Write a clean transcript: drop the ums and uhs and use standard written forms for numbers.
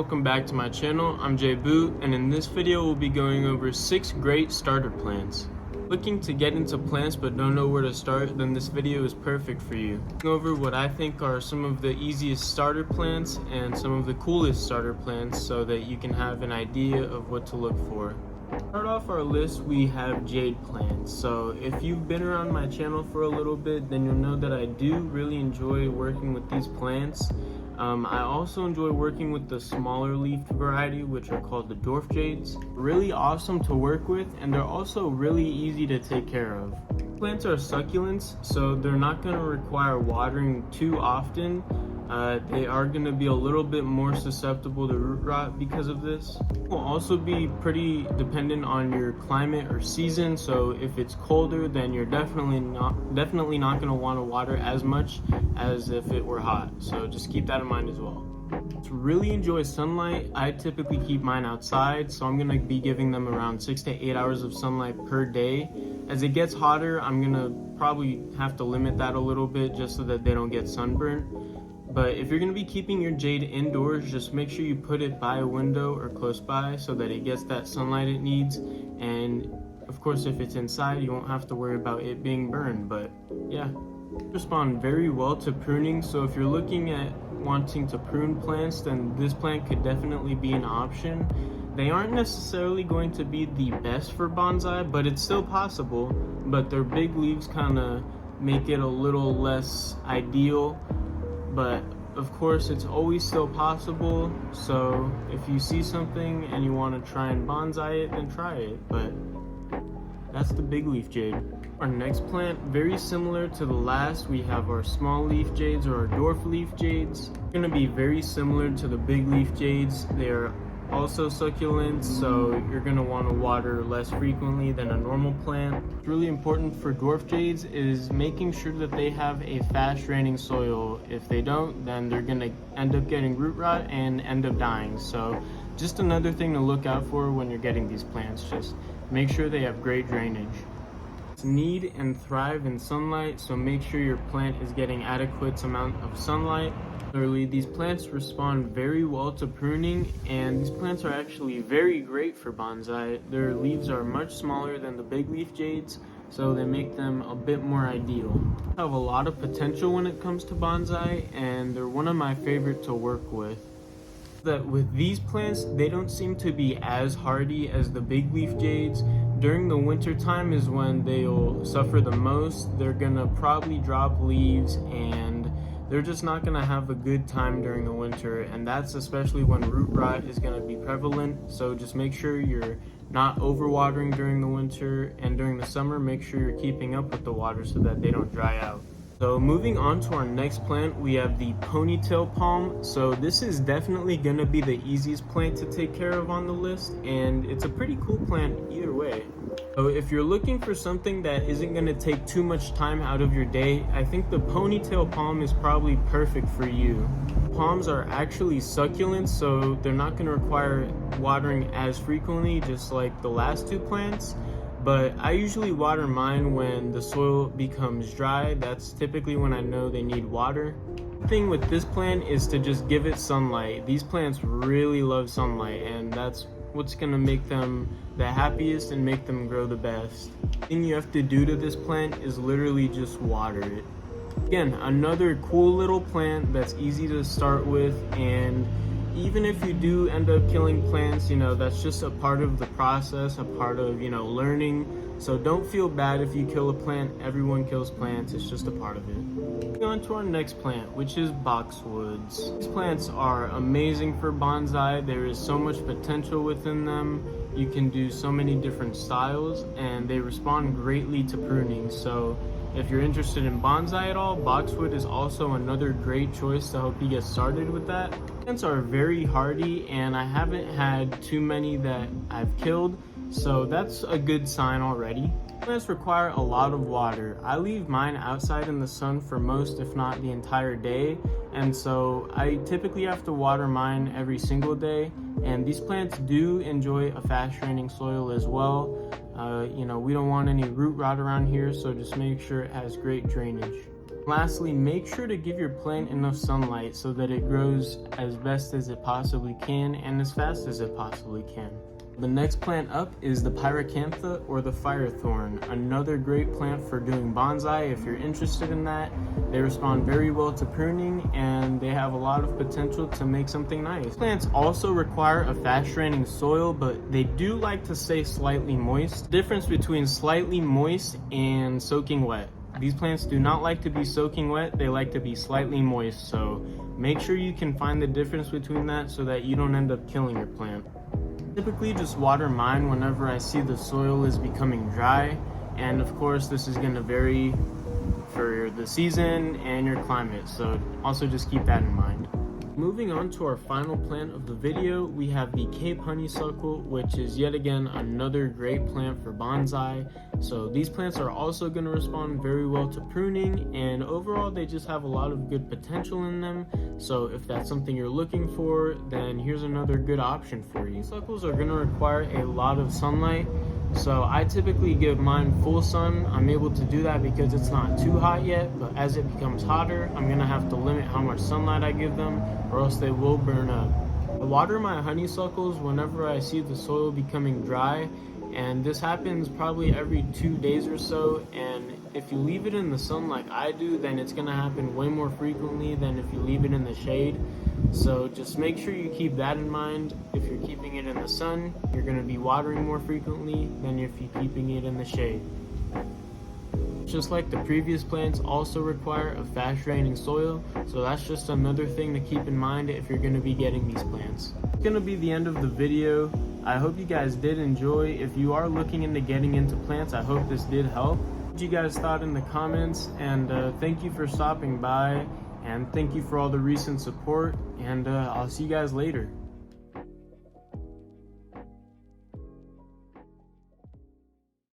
welcome back to my channel. I'm Jay Boot, and in this video we'll be going over 6 great starter plants. Looking to get into plants but don't know where to start, then this video is perfect for you. Going over what I think are some of the easiest starter plants and some of the coolest starter plants so that you can have an idea of what to look for. To start off our list, we have jade plants. So if you've been around my channel for a little bit, then you'll know that I do really enjoy working with these plants. I also enjoy working with the smaller leafed variety, which are called the dwarf jades. Really awesome to work with, and they're also really easy to take care of. Plants are succulents, so they're not going to require watering too often. They are going to be a little bit more susceptible to root rot because of this. It will also be pretty dependent on your climate or season, so if it's colder, then you're definitely not going to want to water as much as if it were hot, so just keep that in mind as well. To really enjoy sunlight, I typically keep mine outside, so I'm going to be giving them around 6 to 8 hours of sunlight per day. As it gets hotter, I'm going to probably have to limit that a little bit just so that they don't get sunburned. But if you're going to be keeping your jade indoors, just make sure you put it by a window or close by so that it gets that sunlight it needs. And of course, if it's inside, you won't have to worry about it being burned. But yeah, respond very well to pruning. So if you're looking at wanting to prune plants, then this plant could definitely be an option. They aren't necessarily going to be the best for bonsai, but it's still possible. But their big leaves kind of make it a little less ideal. But of course, it's always still possible. So if you see something and you want to try and bonsai it, then try it. But that's the big leaf jade. Our next plant, very similar to the last, we have our small leaf jades or our dwarf leaf jades. They're going to be very similar to the big leaf jades. They're also succulents, so you're going to want to water less frequently than a normal plant. What's really important for dwarf jades is making sure that they have a fast draining soil. If they don't, then they're going to end up getting root rot and end up dying. So just another thing to look out for when you're getting these plants, just make sure they have great drainage. Need and thrive in sunlight, so make sure your plant is getting adequate amount of sunlight. Similarly, these plants respond very well to pruning, and these plants are actually very great for bonsai. Their leaves are much smaller than the big leaf jades, so they make them a bit more ideal. They have a lot of potential when it comes to bonsai, and they're one of my favorite to work with. That with these plants, they don't seem to be as hardy as the big leaf jades. During the winter time is when they'll suffer the most. They're gonna probably drop leaves and they're just not gonna have a good time during the winter, and that's especially when root rot is gonna be prevalent. So just make sure you're not overwatering during the winter, and during the summer make sure you're keeping up with the water so that they don't dry out. So moving on to our next plant, we have the ponytail palm. So this is definitely going to be the easiest plant to take care of on the list, and it's a pretty cool plant either way. So if you're looking for something that isn't going to take too much time out of your day, I think the ponytail palm is probably perfect for you. Palms are actually succulents, so they're not going to require watering as frequently, just like the last two plants. But I usually water mine when the soil becomes dry. That's typically when I know they need water. The thing with this plant is to just give it sunlight. These plants really love sunlight, and that's what's gonna make them the happiest and make them grow the best. The thing you have to do to this plant is literally just water it. Again, another cool little plant that's easy to start with, and even if you do end up killing plants, that's just a part of the process, a part of, learning. So don't feel bad if you kill a plant. Everyone kills plants. It's just a part of it. Moving on to our next plant, which is boxwoods. These plants are amazing for bonsai. There is so much potential within them. You can do so many different styles, and they respond greatly to pruning. So if you're interested in bonsai at all, boxwood is also another great choice to help you get started with that. Plants are very hardy, and I haven't had too many that I've killed, so that's a good sign already. Plants require a lot of water. I leave mine outside in the sun for most, if not the entire day, and so I typically have to water mine every single day. And these plants do enjoy a fast draining soil as well. We don't want any root rot around here, so just make sure it has great drainage. Lastly, make sure to give your plant enough sunlight so that it grows as best as it possibly can and as fast as it possibly can. The next plant up is the pyracantha or the firethorn, another great plant for doing bonsai if you're interested in that. They respond very well to pruning and they have a lot of potential to make something nice. Plants also require a fast draining soil, but they do like to stay slightly moist. Difference between slightly moist and soaking wet. These plants do not like to be soaking wet, they like to be slightly moist, so make sure you can find the difference between that so that you don't end up killing your plant. Typically just water mine whenever I see the soil is becoming dry, and of course this is going to vary for the season and your climate, so also just keep that in mind. Moving on to our final plant of the video, we have the Cape honeysuckle, which is yet again another great plant for bonsai. So these plants are also going to respond very well to pruning, and overall they just have a lot of good potential in them. So if that's something you're looking for, then here's another good option for you. Honeysuckles are going to require a lot of sunlight, so I typically give mine full sun. I'm able to do that because it's not too hot yet, but as it becomes hotter, I'm going to have to limit how much sunlight I give them, or else they will burn up. I water my honeysuckles whenever I see the soil becoming dry, and this happens probably every 2 days or so, and if you leave it in the sun like I do, then it's going to happen way more frequently than if you leave it in the shade. So just make sure you keep that in mind. If you're keeping it in the sun, you're going to be watering more frequently than if you're keeping it in the shade. Just like the previous plants also require a fast draining soil, so that's just another thing to keep in mind if you're going to be getting these plants. It's going to be the end of the video. I hope you guys did enjoy. If you are looking into getting into plants, I hope this did help. What you guys thought in the comments, and thank you for stopping by, and thank you for all the recent support, and I'll see you guys later.